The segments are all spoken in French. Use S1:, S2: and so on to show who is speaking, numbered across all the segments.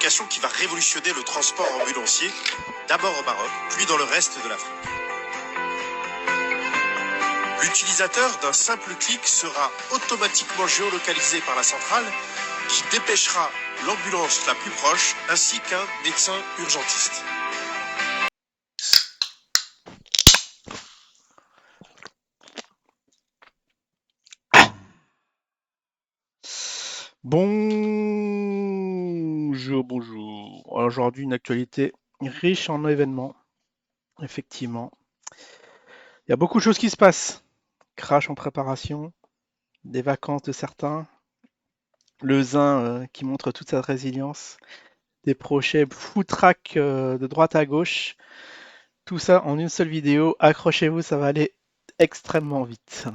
S1: application qui va révolutionner le transport ambulancier, d'abord au Maroc, puis dans le reste de l'Afrique. L'utilisateur d'un simple clic sera automatiquement géolocalisé par la centrale qui dépêchera l'ambulance la plus proche ainsi qu'un médecin urgentiste.
S2: Bonjour, bonjour. Aujourd'hui, une actualité riche en événements, effectivement. Il y a beaucoup de choses qui se passent. Crash en préparation, des vacances de certains, le Zin qui montre toute sa résilience, des projets foutraques de droite à gauche. Tout ça en une seule vidéo. Accrochez-vous, ça va aller extrêmement vite.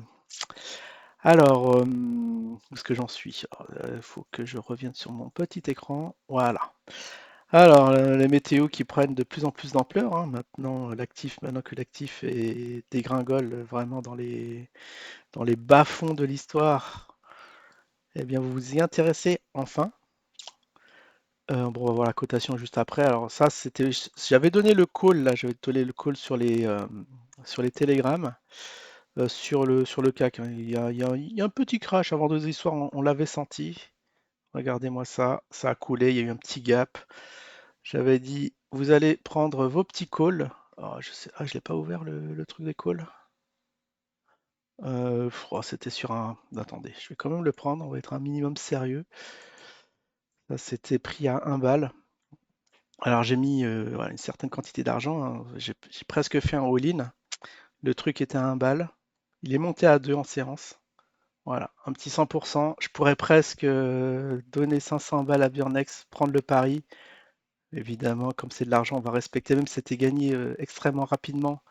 S2: Alors, où est-ce que j'en suis? Il faut que je revienne sur mon petit écran. Voilà. Alors, les météos qui prennent de plus en plus d'ampleur, hein. Maintenant, maintenant que l'actif dégringole vraiment dans les bas-fonds de l'histoire, eh bien, vous vous y intéressez enfin. Bon, on va voir la cotation juste après. Alors ça, j'avais donné le call, là, j'avais donné le call sur les télégrammes, sur le CAC, hein. Il y a un petit crash avant 2 histoires, on l'avait senti. Regardez-moi ça, ça a coulé, il y a eu un petit gap. J'avais dit, vous allez prendre vos petits calls. Ah, je l'ai pas ouvert le truc des calls. C'était sur un. Attendez, je vais quand même le prendre. On va être un minimum sérieux. Ça, c'était pris à 1 balle. Alors, j'ai mis voilà, une certaine quantité d'argent, hein. J'ai presque fait un all-in. Le truc était à 1 balle. Il est monté à 2 en séance. Voilà, un petit 100%. Je pourrais presque donner 500 balles à Burnex, prendre le pari. Évidemment, comme c'est de l'argent, on va respecter, même si c'était gagné extrêmement rapidement,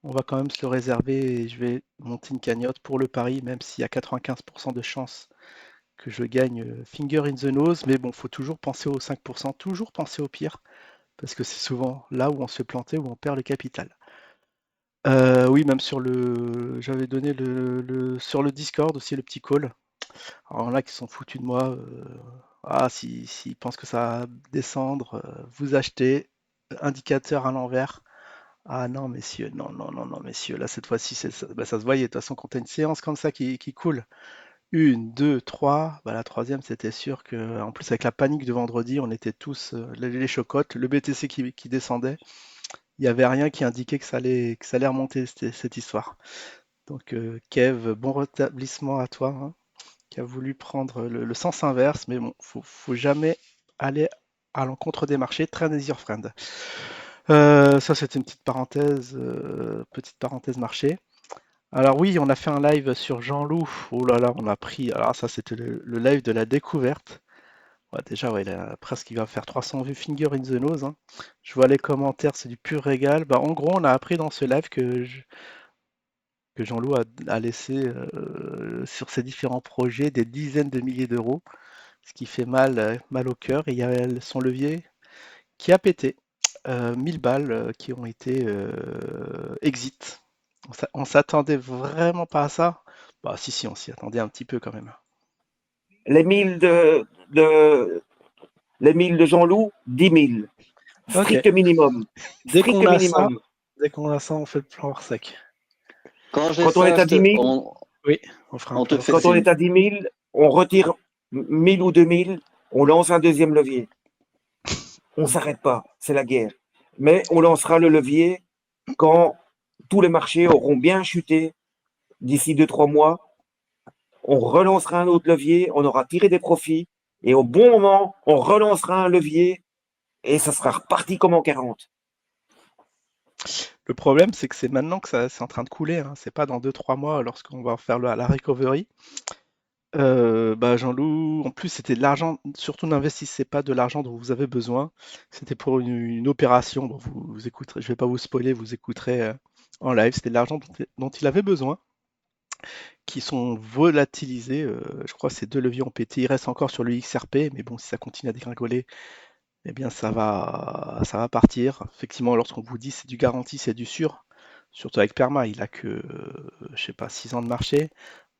S2: on va quand même se le réserver et je vais monter une cagnotte pour le pari, même s'il y a 95% de chances que je gagne finger in the nose. Mais bon, faut toujours penser aux 5%, toujours penser au pire, parce que c'est souvent là où on se fait planter, où on perd le capital. Oui, même j'avais donné sur le Discord aussi le petit call. Alors là, qui sont foutus de moi. S'ils pensent que ça va descendre, vous achetez, indicateur à l'envers. Ah non, messieurs, non, non, non, non, messieurs, là, cette fois-ci, ça se voyait. De toute façon, quand tu as une séance comme ça qui coule, une, deux, trois, bah, la troisième, c'était sûr que, en plus, avec la panique de vendredi, on était tous les chocottes, le BTC qui descendait, il n'y avait rien qui indiquait que ça allait remonter cette histoire. Donc, Kev, bon rétablissement à toi, hein, qui a voulu prendre le sens inverse, mais bon, faut jamais aller à l'encontre des marchés, trade as your friend. Ça, c'était une petite parenthèse marché. Alors oui, on a fait un live sur Jean-Loup. Oh là là, on a pris. Alors ça, c'était le live de la découverte. Ouais, déjà, ouais, presque il va faire 300 vues finger in the nose, hein. Je vois les commentaires, c'est du pur régal. Bah, en gros, on a appris dans ce live que Jean-Loup a laissé sur ses différents projets des dizaines de milliers d'euros, ce qui fait mal au cœur. Et il y a son levier qui a pété. 1000 balles qui ont été exit. On s'attendait vraiment pas à ça. Bah si, si, on s'y attendait un petit peu quand même.
S3: Les 1000 de Jean-Loup, 10 000.
S2: Ok,
S3: Strict minimum.
S2: dès
S3: Strict
S2: qu'on a ça,
S3: minimum.
S2: on fait le plan hors sec.
S4: Quand j'ai
S3: Quand on
S4: ça,
S3: est à 10 000,
S2: Oui, on fera un
S4: on
S2: plan
S4: te
S2: hors
S4: fait
S3: quand
S2: sec.
S3: on est
S4: signe.
S3: à 10 000, on retire 1000 ou 2000, on lance un deuxième levier. On ne s'arrête pas, c'est la guerre. Mais on lancera le levier quand tous les marchés auront bien chuté d'ici 2-3 mois. On relancera un autre levier, on aura tiré des profits, et au bon moment, on relancera un levier, et ça sera reparti comme en 40.
S2: Le problème, c'est que c'est maintenant que c'est en train de couler, hein. C'est pas dans 2-3 mois lorsqu'on va faire la recovery. Bah, Jean-Loup, en plus, c'était de l'argent, surtout n'investissez pas de l'argent dont vous avez besoin. C'était pour une opération. Bon, vous écouterez, je vais pas vous spoiler, vous écouterez en live. C'était de l'argent dont il avait besoin, qui sont volatilisés. Je crois que ces deux leviers ont pété. Il reste encore sur le XRP, mais bon, si ça continue à dégringoler, eh bien, ça va partir. Effectivement, lorsqu'on vous dit c'est du garanti, c'est du sûr. Surtout avec Perma, il a que, je sais pas, 6 ans de marché.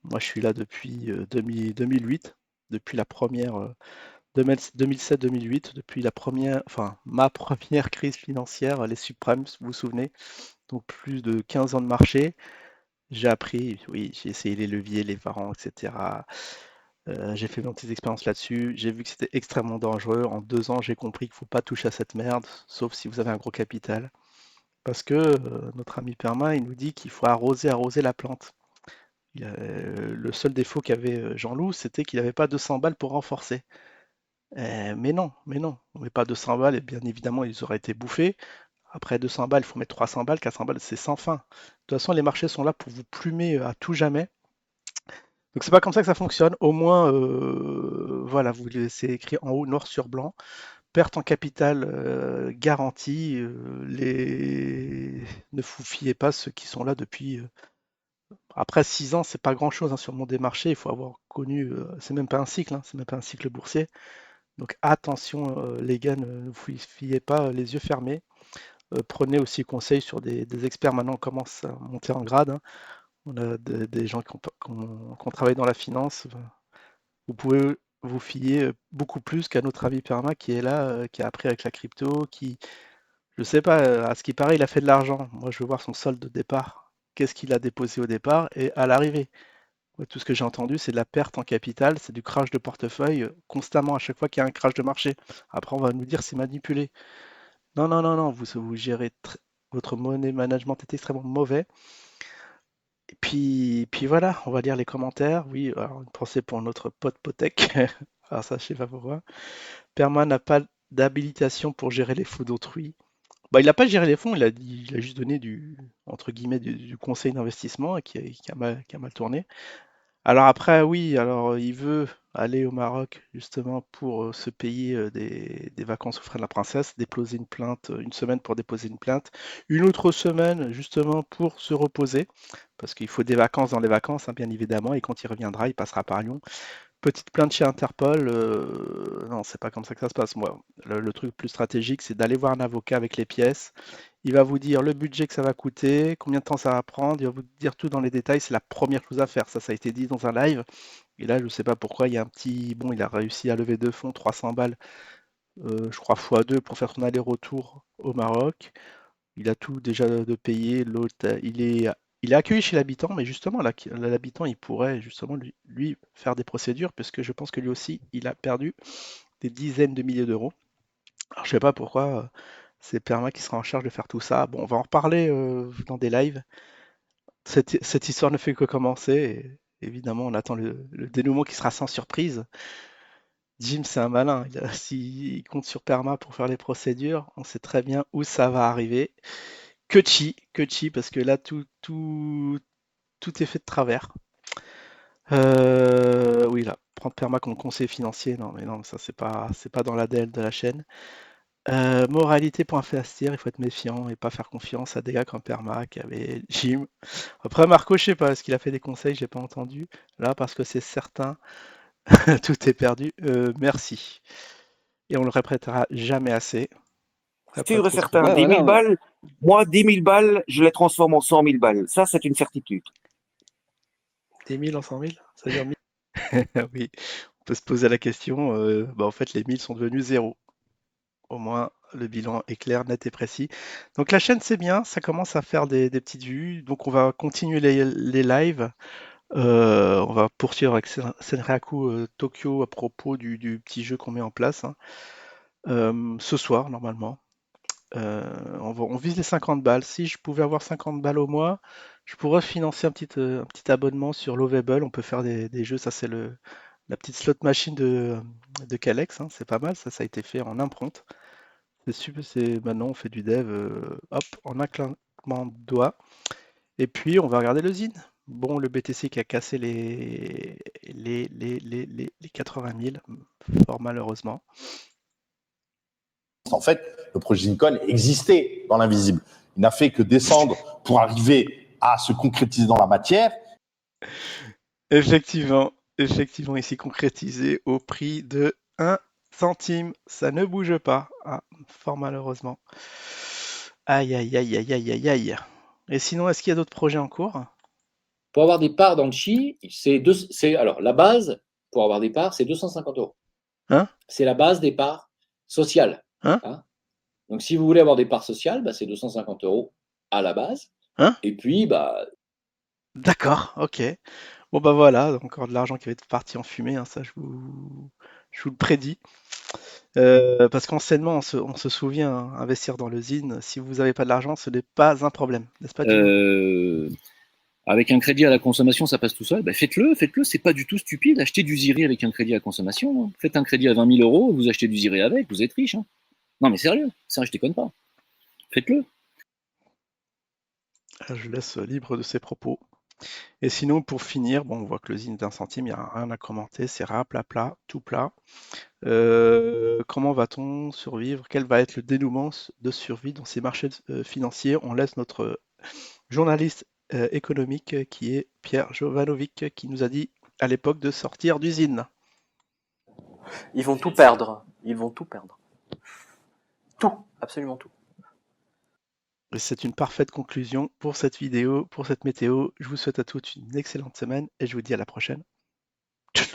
S2: Moi, je suis là depuis 2008, depuis la première 2007-2008, depuis ma première crise financière, les subprimes, vous vous souvenez, donc plus de 15 ans de marché, j'ai appris, oui, j'ai essayé les leviers, les varants, etc. J'ai fait mes petites expériences là-dessus, j'ai vu que c'était extrêmement dangereux. En 2 ans, j'ai compris qu'il ne faut pas toucher à cette merde, sauf si vous avez un gros capital. Parce que notre ami Perma, il nous dit qu'il faut arroser la plante. Le seul défaut qu'avait Jean-Loup, c'était qu'il n'avait pas 200 balles pour renforcer. Mais non, on met pas 200 balles et bien évidemment ils auraient été bouffés. Après 200 balles, il faut mettre 300 balles, 400 balles, c'est sans fin. De toute façon, les marchés sont là pour vous plumer à tout jamais. Donc c'est pas comme ça que ça fonctionne. Au moins, voilà, vous laissez écrit en haut noir sur blanc. Perte en capital garantie. Ne vous fiez pas ceux qui sont là depuis. Après 6 ans, c'est pas grand-chose hein, sur le monde des marchés. Il faut avoir connu. C'est même pas un cycle, hein, c'est même pas un cycle boursier. Donc attention, les gars, ne vous fiez pas les yeux fermés. Prenez aussi conseil sur des experts. Maintenant, on commence à monter en grade, hein. On a des gens qui ont travaillé dans la finance. Vous pouvez vous fier beaucoup plus qu'à notre ami Perma qui est là, qui a appris avec la crypto, qui, je sais pas, à ce qui paraît, il a fait de l'argent. Moi, je veux voir son solde de départ. Qu'est-ce qu'il a déposé au départ et à l'arrivée. Ouais, tout ce que j'ai entendu, c'est de la perte en capital, c'est du crash de portefeuille constamment à chaque fois qu'il y a un crash de marché. Après, on va nous dire c'est manipulé. Non, non, non, non, vous gérez votre money management est extrêmement mauvais. Et puis voilà, on va lire les commentaires. Oui, alors une pensée pour notre pote Potek. Alors ça, je sais pas pourquoi. Perma n'a pas d'habilitation pour gérer les fonds d'autrui. Bah, il n'a pas géré les fonds, il a juste donné entre guillemets, du conseil d'investissement et qui a mal tourné. Alors après, oui, alors il veut aller au Maroc justement pour se payer des vacances aux frais de la princesse, déposer une plainte, une semaine pour déposer une plainte, une autre semaine justement pour se reposer, parce qu'il faut des vacances dans les vacances, hein, bien évidemment, et quand il reviendra, il passera par Lyon. Petite plainte chez Interpol, non, c'est pas comme ça que ça se passe. Moi, le truc plus stratégique, c'est d'aller voir un avocat avec les pièces. Il va vous dire le budget que ça va coûter, combien de temps ça va prendre, il va vous dire tout dans les détails. C'est la première chose à faire. Ça a été dit dans un live. Et là, je ne sais pas pourquoi, il y a un petit. Bon, il a réussi à lever de fonds, 300 balles, je crois, x2 pour faire son aller-retour au Maroc. Il a tout déjà de payé. L'autre, il est accueilli chez l'habitant, mais justement, l'habitant, il pourrait justement lui faire des procédures, puisque je pense que lui aussi, il a perdu des dizaines de milliers d'euros. Alors, je sais pas pourquoi c'est Perma qui sera en charge de faire tout ça. Bon, on va en reparler dans des lives. Cette histoire ne fait que commencer. Et évidemment, on attend le dénouement qui sera sans surprise. Jim, c'est un malin. S'il compte sur Perma pour faire les procédures, on sait très bien où ça va arriver. Que chi, parce que là, tout est fait de travers. Oui, là, prendre Perma comme conseiller financier, non, mais non, ça, c'est pas dans l'ADN de la chaîne. Moralité.fr, il faut être méfiant et pas faire confiance à des gars comme Perma, qui avait Jim. Après, Marco, je sais pas, est-ce qu'il a fait des conseils, j'ai pas entendu. Là, parce que c'est certain, tout est perdu. Merci. Et on le répétera jamais assez. Après, pas
S3: Sûr et
S2: trop
S3: certain,
S4: Ouais,
S3: 10 000
S4: voilà.
S3: balles, moi, 10 000 balles, je les transforme en 100 000 balles. Ça, c'est une certitude.
S2: des 1000 en 100 000, ça veut dire 1000. Oui, on peut se poser la question. Bah, en fait, les 1000 sont devenus zéro. Au moins, le bilan est clair, net et précis. Donc la chaîne, c'est bien, ça commence à faire des petites vues. Donc on va continuer les lives. On va poursuivre avec Senryaku Tokyo à propos du petit jeu qu'on met en place, hein. Ce soir, normalement. On vise les 50 balles. Si je pouvais avoir 50 balles au mois, je pourrais financer un petit abonnement sur Lovable. On peut faire des jeux. Ça, c'est la petite slot machine de Calex, hein. C'est pas mal. Ça a été fait en impronte. C'est super. Maintenant, on fait du dev, hop, en un claquement de doigts. Et puis, on va regarder le zine. Bon, le BTC qui a cassé les 80 000, fort malheureusement.
S5: En fait, le projet Zincon existait dans l'invisible. Il n'a fait que descendre pour arriver à se concrétiser dans la matière.
S2: Effectivement, il s'est concrétisé au prix de 1 centime. Ça ne bouge pas. Ah, fort malheureusement. Aïe, aïe, aïe, aïe, aïe, aïe, aïe. Et sinon, est-ce qu'il y a d'autres projets en cours?
S4: Pour avoir des parts dans le Chi, alors la base, pour avoir des parts, c'est 250 €.
S2: Hein?
S4: C'est la base des parts sociales.
S2: Hein?
S4: Donc, si vous voulez avoir des parts sociales, c'est 250 € à la base.
S2: Hein?
S4: Et puis,
S2: D'accord, ok. Bon bah voilà, encore de l'argent qui va être parti en fumée, hein, ça je vous le prédis. Parce qu'anciennement, on se souvient, hein, investir dans le ZIN, si vous n'avez pas de l'argent, ce n'est pas un problème, n'est-ce pas, Dino?
S6: Avec un crédit à la consommation, ça passe tout seul. Faites-le, c'est pas du tout stupide. Achetez du Ziri avec un crédit à la consommation. Hein. Faites un crédit à 20 000 €, vous achetez du Ziri avec, vous êtes riche. Hein. Non mais sérieux, ça je déconne pas. Faites-le.
S2: Je laisse libre de ses propos. Et sinon, pour finir, bon, on voit que le ZIN est 1 centime, il n'y a rien à commenter, c'est ras, plat, tout plat. Comment va-t-on survivre? Quel va être le dénouement de survie dans ces marchés financiers? On laisse notre journaliste économique qui est Pierre Jovanovic qui nous a dit à l'époque de sortir d'usine.
S7: Ils vont tout perdre. Ils vont tout perdre. Tout, absolument tout.
S2: Et c'est une parfaite conclusion pour cette vidéo, pour cette météo. Je vous souhaite à tous une excellente semaine et je vous dis à la prochaine. Tchuss.